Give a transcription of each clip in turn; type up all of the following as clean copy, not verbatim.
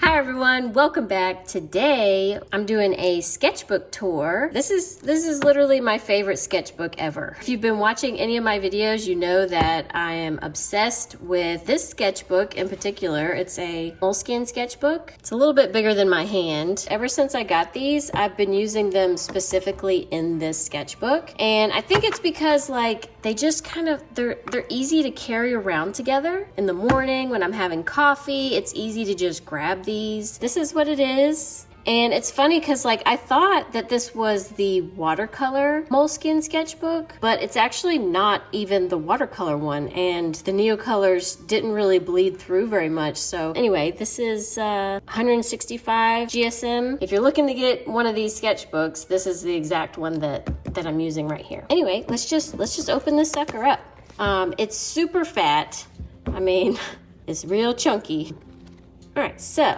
Hi everyone, welcome back. Today I'm doing a sketchbook tour. This is literally my favorite sketchbook ever. If you've been watching any of my videos, you know that I am obsessed with this sketchbook in particular. It's a moleskin sketchbook. It's a little bit bigger than my hand. Ever since I got these, I've been using them specifically in this sketchbook. And I think it's because like they just kind of, they're easy to carry around together. In the morning when I'm having coffee, it's easy to just grab these. This is what it is. And it's funny because like I thought that this was the watercolor moleskin sketchbook, but it's actually not even the watercolor one, and the Neocolors didn't really bleed through very much. So anyway, this is 165 GSM. If you're looking to get one of these sketchbooks, this is the exact one that I'm using right here. Anyway, let's just open this sucker up. It's super fat. I mean, it's real chunky. All right, so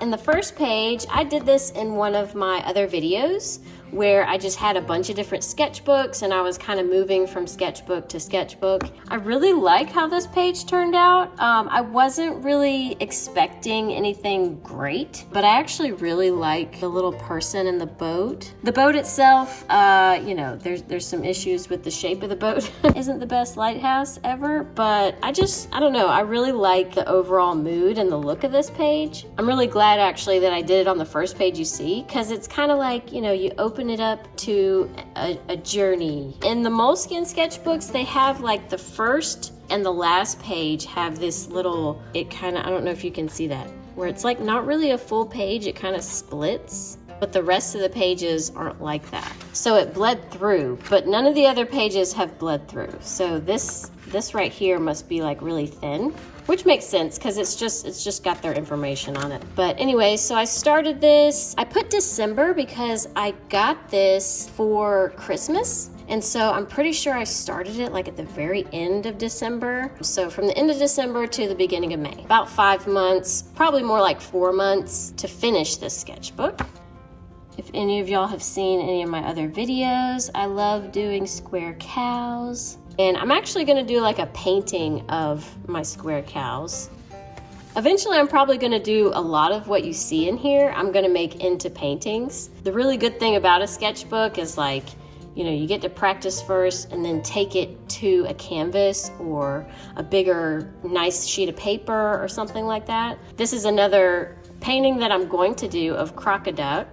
in the first page, I did this in one of my other videos where I just had a bunch of different sketchbooks and I was kind of moving from sketchbook to sketchbook. I really like how this page turned out. I wasn't really expecting anything great, but I actually really like the little person in the boat. The boat itself, you know, there's some issues with the shape of the boat. Isn't the best lighthouse ever, but I don't know. I really like the overall mood and the look of this page. I'm really glad actually that I did it on the first page you see, because it's kind of like, you know, you open it up to a journey. In the moleskin sketchbooks, they have like the first and the last page have this little, it kind of, I don't know if you can see that, where it's like not really a full page, it kind of splits, but the rest of the pages aren't like that. So it bled through, but none of the other pages have bled through. So this right here must be like really thin, which makes sense because it's just got their information on it. But anyway, so I started this. I put December because I got this for Christmas. And so I'm pretty sure I started it like at the very end of December. So from the end of December to the beginning of May. About 5 months, probably more like 4 months to finish this sketchbook. If any of y'all have seen any of my other videos, I love doing square cows. And I'm actually gonna do like a painting of my square cows. Eventually, I'm probably gonna do a lot of what you see in here, I'm gonna make into paintings. The really good thing about a sketchbook is like, you know, you get to practice first and then take it to a canvas or a bigger, nice sheet of paper or something like that. This is another painting that I'm going to do of Crocoduck.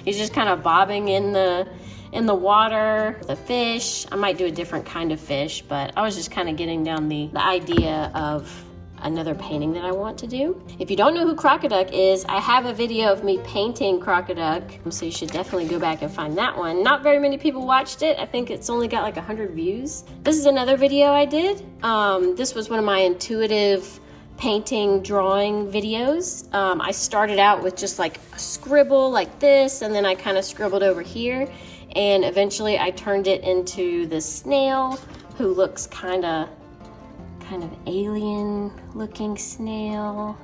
He's just kind of bobbing in the water, the fish. I might do a different kind of fish, but I was just kind of getting down the idea of another painting that I want to do. If you don't know who Crocoduck is, I have a video of me painting Crocoduck, so you should definitely go back and find that one. Not very many people watched it. I think it's only got like 100 views. This is another video I did. This was one of my intuitive painting, drawing videos. I started out with just like a scribble like this, and then I kind of scribbled over here, and eventually I turned it into this snail who looks kind of alien looking snail.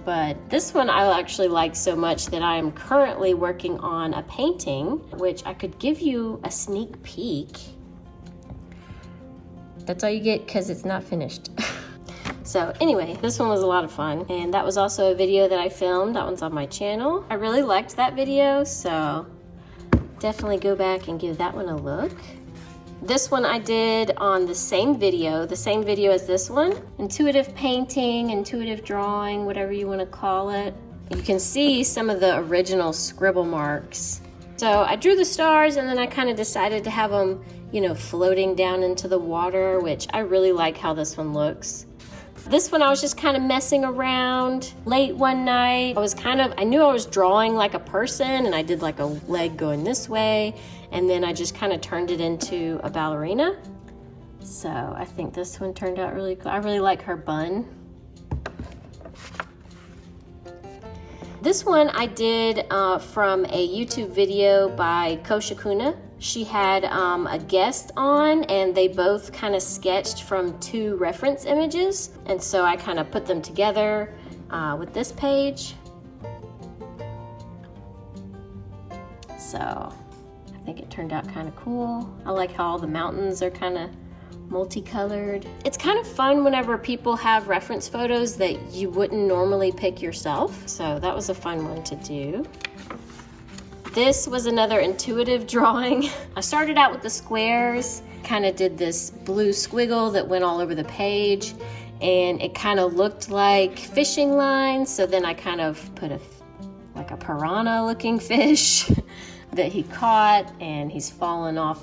But this one I actually like so much that I am currently working on a painting, which I could give you a sneak peek. That's all you get because it's not finished. So anyway, this one was a lot of fun, and that was also a video that I filmed. That one's on my channel. I really liked that video, so definitely go back and give that one a look. This one I did on the same video as this one. Intuitive painting, intuitive drawing, whatever you want to call it. You can see some of the original scribble marks. So I drew the stars, and then I kind of decided to have them, you know, floating down into the water, which I really like how this one looks. This one I was just kind of messing around late one night. I knew I was drawing like a person, and I did like a leg going this way, and then I just kind of turned it into a ballerina. So I think this one turned out really cool. I really like her bun. This one I did from a YouTube video by Koshikuna. She had a guest on, and they both kind of sketched from 2 reference images. And so I kind of put them together with this page. So think it turned out kind of cool. I like how all the mountains are kind of multicolored. It's kind of fun whenever people have reference photos that you wouldn't normally pick yourself. So that was a fun one to do. This was another intuitive drawing. I started out with the squares, kind of did this blue squiggle that went all over the page, and it kind of looked like fishing lines. So then I kind of put like a piranha looking fish that he caught, and he's fallen off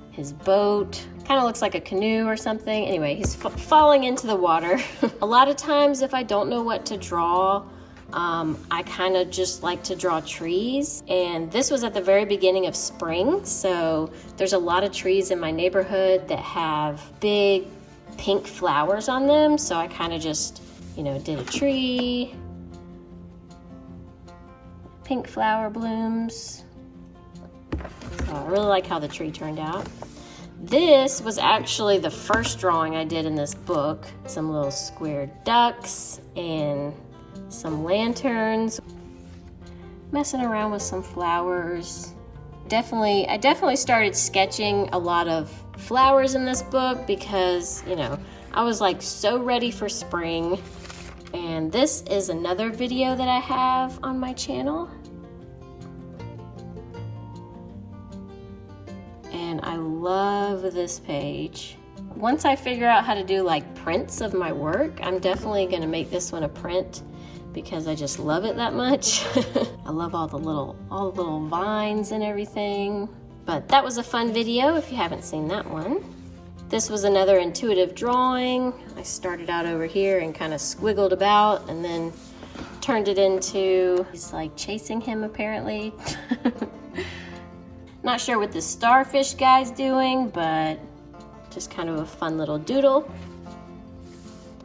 his boat. Kind of looks like a canoe or something. Anyway, he's falling into the water. A lot of times if I don't know what to draw, I kind of just like to draw trees. And this was at the very beginning of spring. So there's a lot of trees in my neighborhood that have big pink flowers on them. So I kind of just, you know, did a tree, pink flower blooms. So I really like how the tree turned out. This was actually the first drawing I did in this book. Some little square ducks and some lanterns. Messing around with some flowers. I definitely started sketching a lot of flowers in this book because, you know, I was like so ready for spring. And this is another video that I have on my channel. And I love this page. Once I figure out how to do like prints of my work, I'm definitely gonna make this one a print because I just love it that much. I love all the little vines and everything. But that was a fun video if you haven't seen that one. This was another intuitive drawing. I started out over here and kind of squiggled about and then turned it into, he's like chasing him apparently. Not sure what this starfish guy's doing, but just kind of a fun little doodle.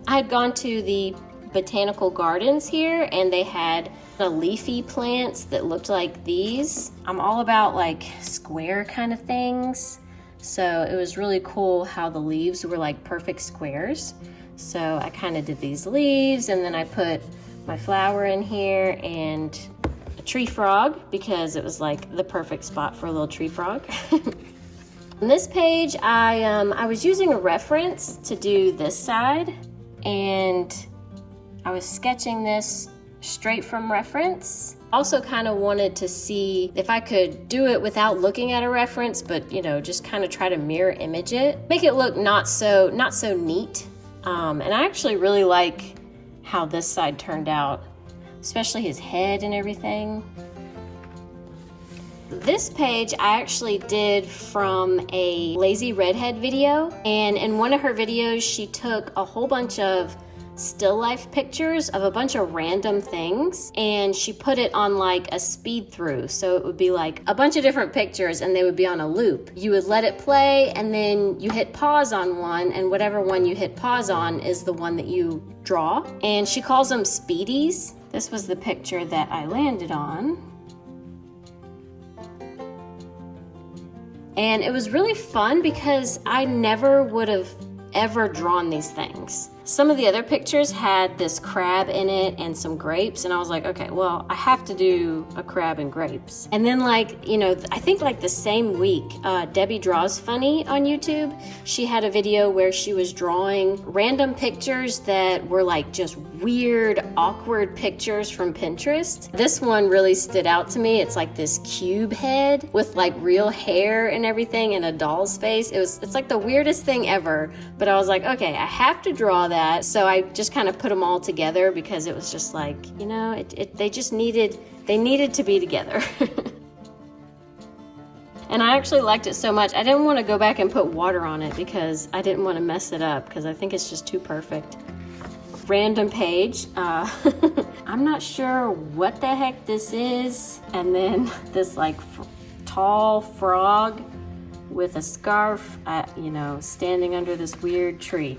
I had gone to the botanical gardens here and they had leafy plants that looked like these. I'm all about like square kind of things. So it was really cool how the leaves were like perfect squares. So I kind of did these leaves and then I put my flower in here and tree frog because it was like the perfect spot for a little tree frog. On this page, I was using a reference to do this side, and I was sketching this straight from reference. Also kind of wanted to see if I could do it without looking at a reference, but you know, just kind of try to mirror image it, make it look not so neat. And I actually really like how this side turned out, especially his head and everything. This page I actually did from a Lazy Redhead video, and in one of her videos she took a whole bunch of still life pictures of a bunch of random things and she put it on like a speed through, so it would be like a bunch of different pictures and they would be on a loop. You would let it play and then you hit pause on one, and whatever one you hit pause on is the one that you draw, and she calls them speedies. This was the picture that I landed on. And it was really fun because I never would have ever drawn these things. Some of the other pictures had this crab in it and some grapes, and I was like, okay, well, I have to do a crab and grapes. And then like, you know, I think like the same week, Debbie Draws Funny on YouTube, she had a video where she was drawing random pictures that were like just weird, awkward pictures from Pinterest. This one really stood out to me. It's like this cube head with like real hair and everything and a doll's face. It's like the weirdest thing ever, but I was like, okay, I have to draw that. So I just kind of put them all together because it was just like, you know, they needed to be together. And I actually liked it so much. I didn't want to go back and put water on it because I didn't want to mess it up because I think it's just too perfect. Random page. I'm not sure what the heck this is. And then this like tall frog with a scarf, you know, standing under this weird tree.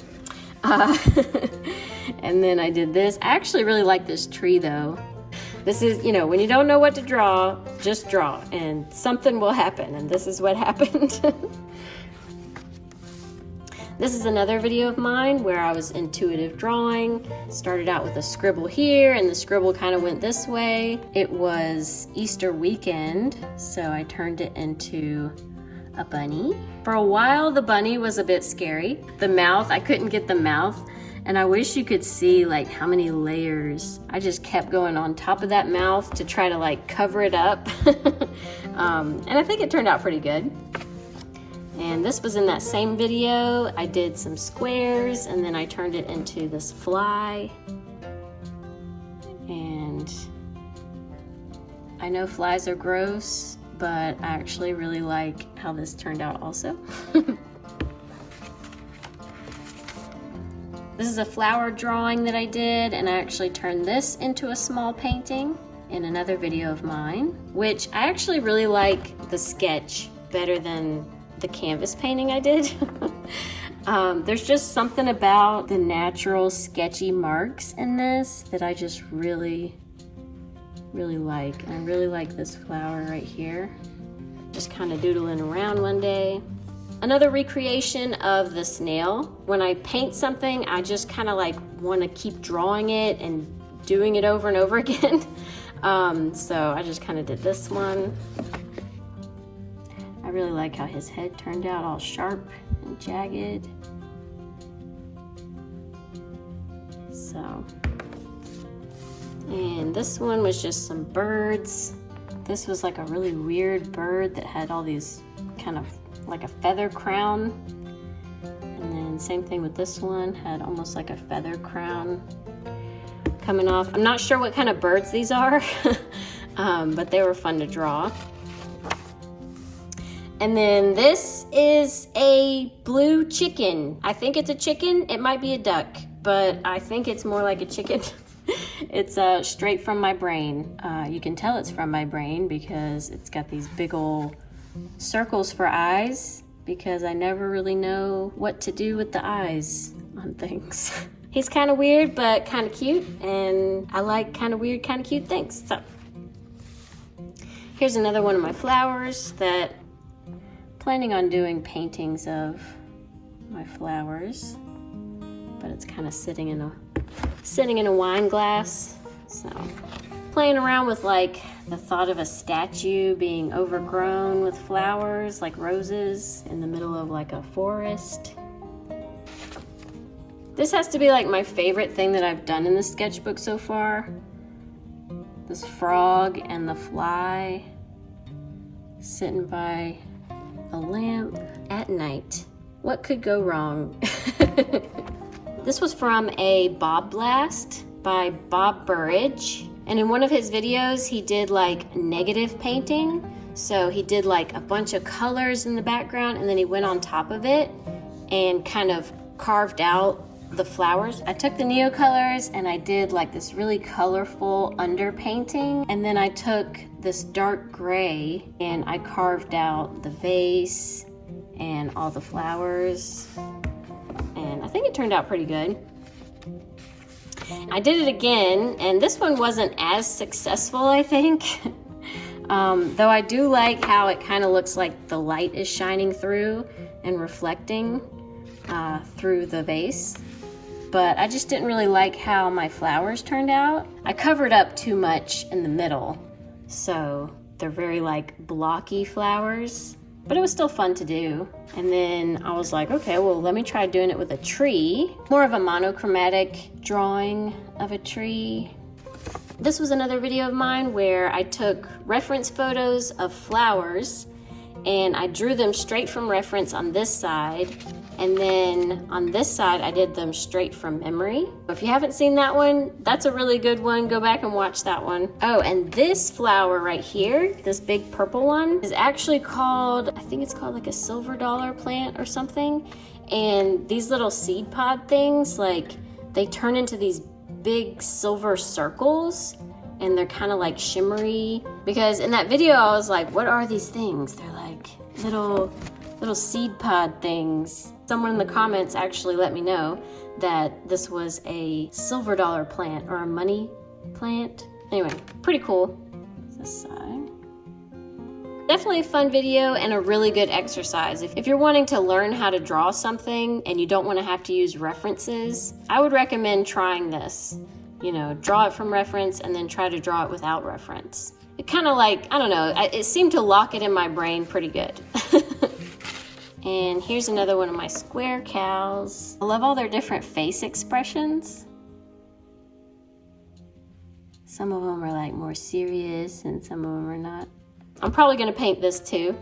And then I did this. I actually really like this tree though. This is, you know, when you don't know what to draw, just draw and something will happen, and this is what happened. This is another video of mine where I was intuitive drawing. Started out with a scribble here and the scribble kind of went this way. It was Easter weekend, so I turned it into a bunny. For a while, the bunny was a bit scary. The mouth, I couldn't get the mouth, and I wish you could see like how many layers. I just kept going on top of that mouth to try to like cover it up. And I think it turned out pretty good. And this was in that same video. I did some squares and then I turned it into this fly. And I know flies are gross, but I actually really like how this turned out also. This is a flower drawing that I did, and I actually turned this into a small painting in another video of mine, which I actually really like the sketch better than the canvas painting I did. There's just something about the natural sketchy marks in this that I just really like. And I really like this flower right here. Just kind of doodling around one day. Another recreation of the snail. When I paint something, I just kind of like want to keep drawing it and doing it over and over again. So I just kind of did this one. I really like how his head turned out all sharp and jagged. So, and this one was just some birds. This was like a really weird bird that had all these kind of like a feather crown. And then same thing with this one, had almost like a feather crown coming off. I'm not sure what kind of birds these are, but they were fun to draw. And then this is a blue chicken. I think it's a chicken. It might be a duck, but I think it's more like a chicken. It's straight from my brain. You can tell it's from my brain because it's got these big old circles for eyes, because I never really know what to do with the eyes on things. He's kind of weird, but kind of cute, and I like kind of weird, kind of cute things. So here's another one of my flowers that I'm planning on doing paintings of my flowers, but it's kind of sitting in a wine glass. So playing around with like the thought of a statue being overgrown with flowers like roses in the middle of like a forest. This has to be like my favorite thing that I've done in the sketchbook so far. This frog and the fly sitting by a lamp at night. What could go wrong? This was from a Bob Blast by Bob Burridge. And in one of his videos, he did like negative painting. So he did like a bunch of colors in the background and then he went on top of it and kind of carved out the flowers. I took the Neocolors and I did like this really colorful underpainting. And then I took this dark gray and I carved out the vase and all the flowers. And I think it turned out pretty good. I did it again, and this one wasn't as successful, I think. Though I do like how it kind of looks like the light is shining through and reflecting through the vase. But I just didn't really like how my flowers turned out. I covered up too much in the middle, so they're very like blocky flowers. But it was still fun to do. And then I was like, okay, well, let me try doing it with a tree. More of a monochromatic drawing of a tree. This was another video of mine where I took reference photos of flowers and I drew them straight from reference on this side. And then on this side, I did them straight from memory. If you haven't seen that one, that's a really good one. Go back and watch that one. Oh, and this flower right here, this big purple one, is actually called, I think it's called like a silver dollar plant or something. And these little seed pod things, like they turn into these big silver circles and they're kind of like shimmery. Because in that video, I was like, what are these things? They're like little seed pod things. Someone in the comments actually let me know that this was a silver dollar plant or a money plant. Anyway, pretty cool. This side. Definitely a fun video and a really good exercise. If you're wanting to learn how to draw something and you don't want to have to use references, I would recommend trying this. You know, draw it from reference and then try to draw it without reference. It kind of like, I don't know, it seemed to lock it in my brain pretty good. And here's another one of my square cows. I love all their different face expressions. Some of them are like more serious and some of them are not. I'm probably gonna paint this too.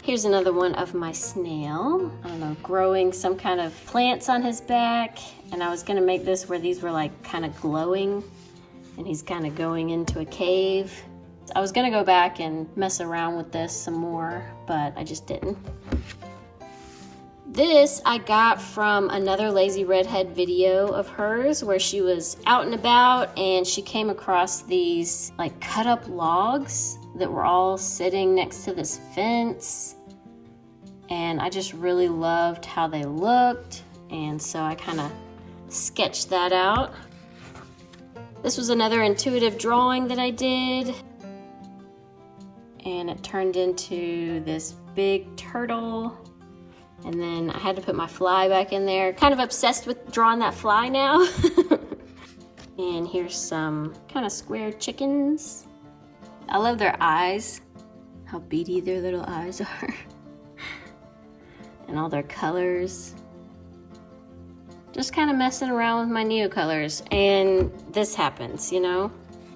Here's another one of my snail. I don't know, growing some kind of plants on his back. And I was gonna make this where these were like kind of glowing and he's kind of going into a cave. I was gonna go back and mess around with this some more, but I just didn't. This I got from another Lazy Redhead video of hers where she was out and about and she came across these like cut up logs that were all sitting next to this fence. And I just really loved how they looked. And so I kind of sketched that out. This was another intuitive drawing that I did. And it turned into this big turtle. And then I had to put my fly back in there. Kind of obsessed with drawing that fly now. And here's some kind of square chickens. I love their eyes. How beady their little eyes are. And all their colors. Just kind of messing around with my Neocolors. And this happens, you know?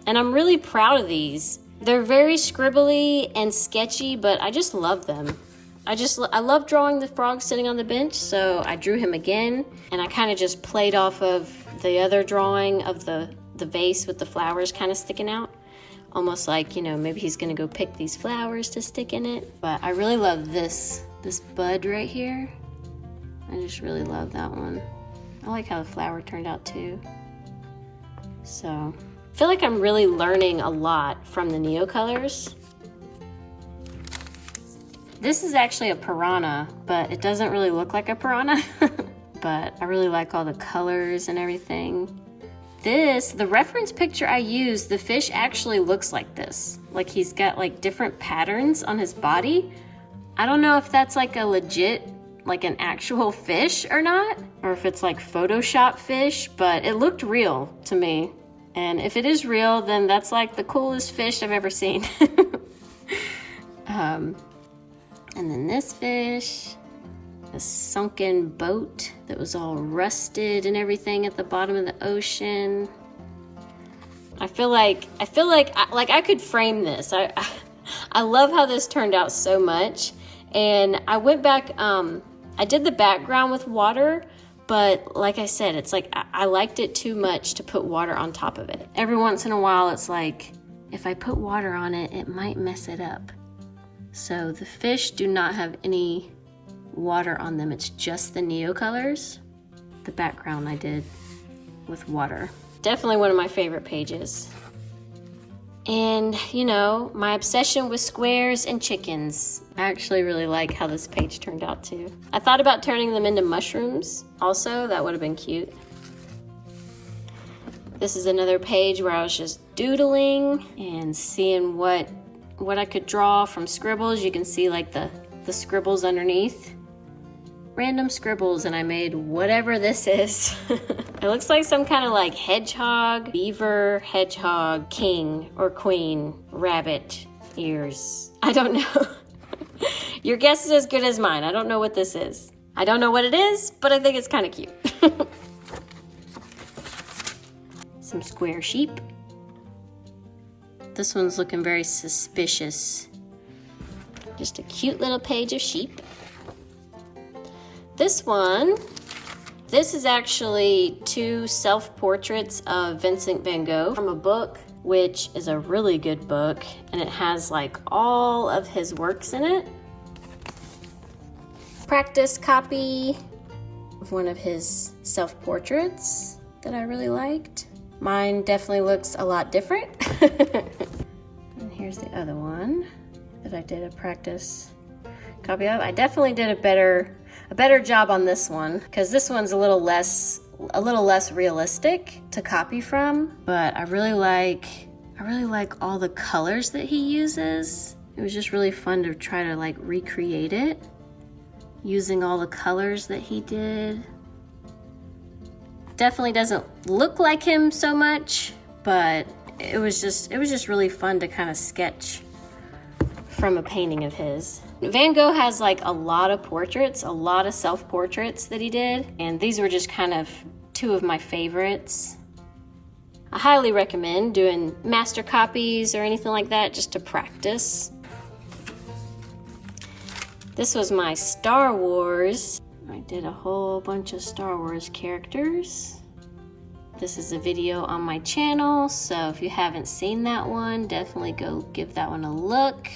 And I'm really proud of these. They're very scribbly and sketchy, but I just love them. I love drawing the frog sitting on the bench, so I drew him again, and I kind of just played off of the other drawing of the vase with the flowers kind of sticking out. Almost like, you know, maybe he's gonna go pick these flowers to stick in it. But I really love this bud right here. I just really love that one. I like how the flower turned out too. So, I feel like I'm really learning a lot from the Neocolors. This is actually a piranha, but it doesn't really look like a piranha. But I really like all the colors and everything. The reference picture I used, the fish actually looks like this. Like he's got like different patterns on his body. I don't know if that's like a legit, like an actual fish or not, or if it's like Photoshop fish, but it looked real to me. And if it is real, then that's like the coolest fish I've ever seen. And then this fish, a sunken boat that was all rusted and everything at the bottom of the ocean. I feel like I could frame this. I love how this turned out so much. And I went back, I did the background with water, but like I said, it's like I liked it too much to put water on top of it. Every once in a while, it's like, if I put water on it, it might mess it up. So the fish do not have any water on them. It's just the Neocolors. The background I did with water. Definitely one of my favorite pages. And, you know, my obsession with squares and chickens. I actually really like how this page turned out too. I thought about turning them into mushrooms also. That would have been cute. This is another page where I was just doodling and seeing what I could draw from scribbles. You can see like the scribbles underneath. Random scribbles, and I made whatever this is. It looks like some kind of like hedgehog, beaver, hedgehog, king or queen, rabbit, ears. I don't know. Your guess is as good as mine. I don't know what this is. I don't know what it is, but I think it's kind of cute. Some square sheep. This one's looking very suspicious. Just a cute little page of sheep. This is actually 2 self-portraits of Vincent van Gogh from a book, which is a really good book, and it has like all of his works in it. Practice copy of one of his self-portraits that I really liked. Mine definitely looks a lot different. And here's the other one that I did a practice copy of. I definitely did a better job on this one, because this one's a little less realistic to copy from, but I really like I really like all the colors that he uses. It was just really fun to try to like recreate it using all the colors that he did. Definitely doesn't look like him so much, but it was just really fun to kind of sketch from a painting of his. Van Gogh has like a lot of portraits, a lot of self-portraits that he did, and these were just kind of two of my favorites. I highly recommend doing master copies or anything like that just to practice. This was my Star Wars. I did a whole bunch of Star Wars characters. This is a video on my channel, so if you haven't seen that one, definitely go give that one a look.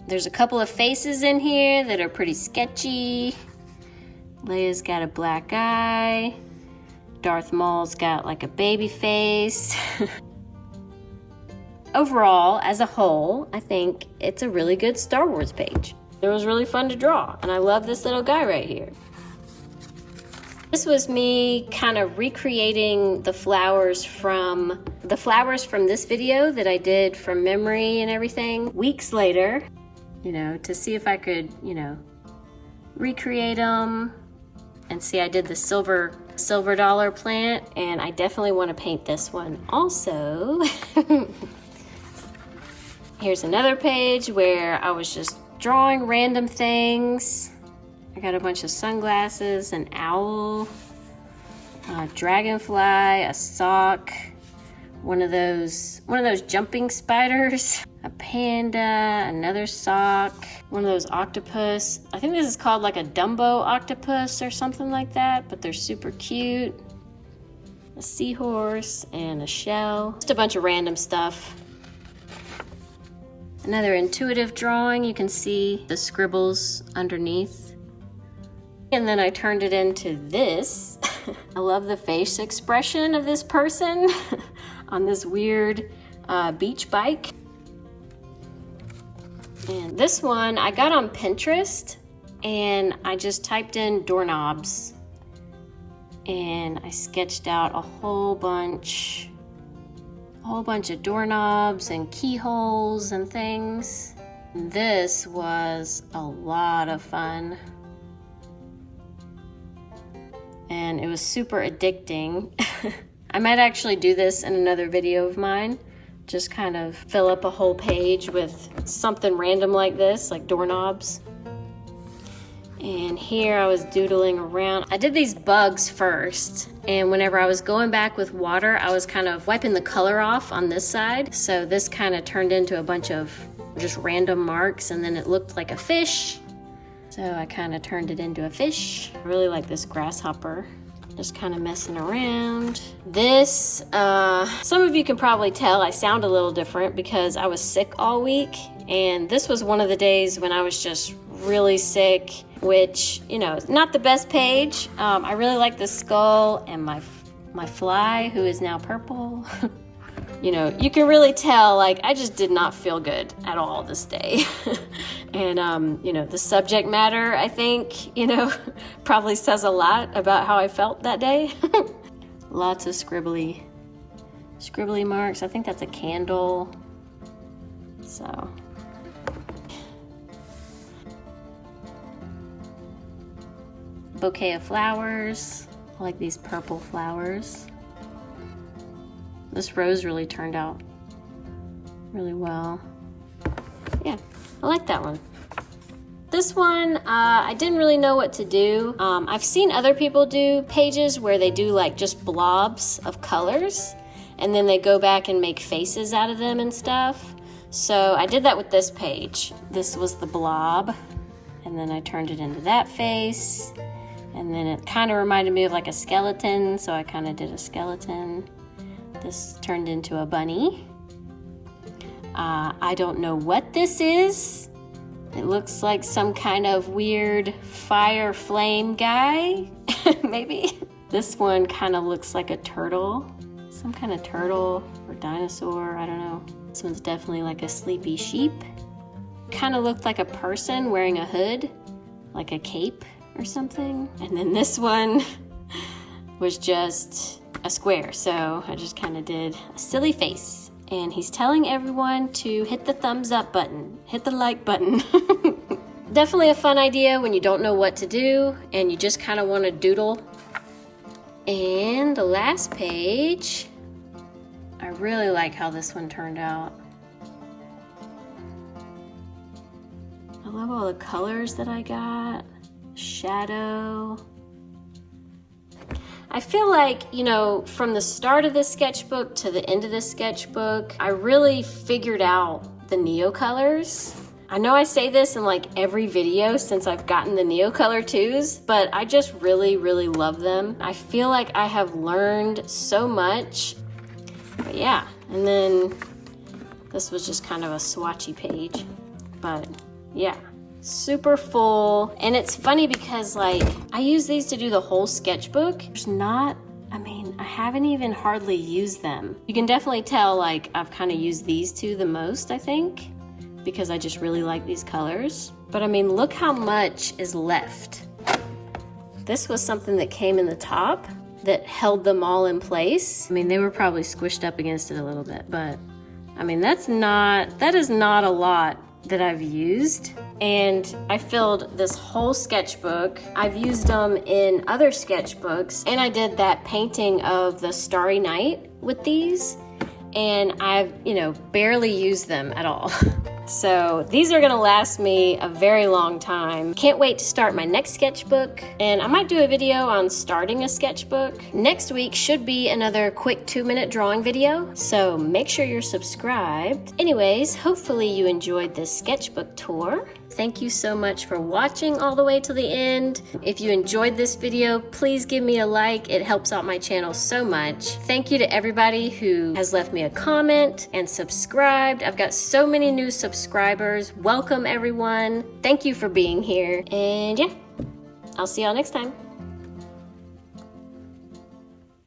There's a couple of faces in here that are pretty sketchy. Leia's got a black eye. Darth Maul's got like a baby face. Overall, as a whole, I think it's a really good Star Wars page. It was really fun to draw, and I love this little guy right here. This was me kind of recreating the flowers from this video that I did from memory and everything weeks later, you know, to see if I could, you know, recreate them. And see, I did the silver dollar plant, and I definitely want to paint this one also. Here's another page where I was just drawing random things. I got a bunch of sunglasses, an owl, a dragonfly, a sock, one of those jumping spiders, a panda, another sock, one of those octopus. I think this is called like a Dumbo octopus or something like that, but they're super cute. A seahorse and a shell. Just a bunch of random stuff. Another intuitive drawing, you can see the scribbles underneath. And then I turned it into this. I love the face expression of this person on this weird beach bike. And this one I got on Pinterest, and I just typed in doorknobs. And I sketched out a whole bunch of doorknobs and keyholes and things. This was a lot of fun. And it was super addicting. I might actually do this in another video of mine. Just kind of fill up a whole page with something random like this, like doorknobs. And here I was doodling around. I did these bugs first, and whenever I was going back with water, I was kind of wiping the color off on this side. So this kind of turned into a bunch of just random marks, and then it looked like a fish. So I kind of turned it into a fish. I really like this grasshopper. Just kind of messing around. This, some of you can probably tell I sound a little different because I was sick all week. And this was one of the days when I was just really sick, which, you know, not the best page. I really like the skull and my fly, who is now purple. You know, you can really tell, like, I just did not feel good at all this day. And, you know, the subject matter, I think, you know, probably says a lot about how I felt that day. Lots of scribbly marks. I think that's a candle. So. Bouquet of flowers. I like these purple flowers. This rose really turned out really well. Yeah, I like that one. This one, I didn't really know what to do. I've seen other people do pages where they do like just blobs of colors, and then they go back and make faces out of them and stuff. So I did that with this page. This was the blob, and then I turned it into that face, and then it kind of reminded me of like a skeleton, so I kind of did a skeleton. This turned into a bunny. I don't know what this is. It looks like some kind of weird fire flame guy, maybe. This one kind of looks like a turtle. Some kind of turtle or dinosaur, I don't know. This one's definitely like a sleepy sheep. Kind of looked like a person wearing a hood, like a cape or something. And then this one was just a square, so I just kind of did a silly face. And he's telling everyone to hit the thumbs up button, hit the like button. Definitely a fun idea when you don't know what to do and you just kind of want to doodle. And the last page, I really like how this one turned out. I love all the colors that I got, shadow. I feel like, you know, from the start of this sketchbook to the end of this sketchbook, I really figured out the Neocolors. I know I say this in like every video since I've gotten the Neocolor IIs, but I just really, really love them. I feel like I have learned so much. But yeah, and then this was just kind of a swatchy page, but yeah. Super full. And it's funny because like I use these to do the whole sketchbook. There's not, I mean, I haven't even hardly used them. You can definitely tell like I've kind of used these two the most, I think, because I just really like these colors. But I mean, look how much is left. This was something that came in the top that held them all in place. I mean, they were probably squished up against it a little bit, but I mean, that is not a lot that I've used. And I filled this whole sketchbook. I've used them in other sketchbooks, and I did that painting of the Starry Night with these, and I've, you know, barely used them at all. So these are gonna last me a very long time. Can't wait to start my next sketchbook, and I might do a video on starting a sketchbook. Next week should be another quick 2-minute drawing video, so make sure you're subscribed. Anyways, hopefully you enjoyed this sketchbook tour. Thank you so much for watching all the way to the end. If you enjoyed this video, please give me a like. It helps out my channel so much. Thank you to everybody who has left me a comment and subscribed. I've got so many new subscribers. Welcome everyone. Thank you for being here. And yeah, I'll see y'all next time.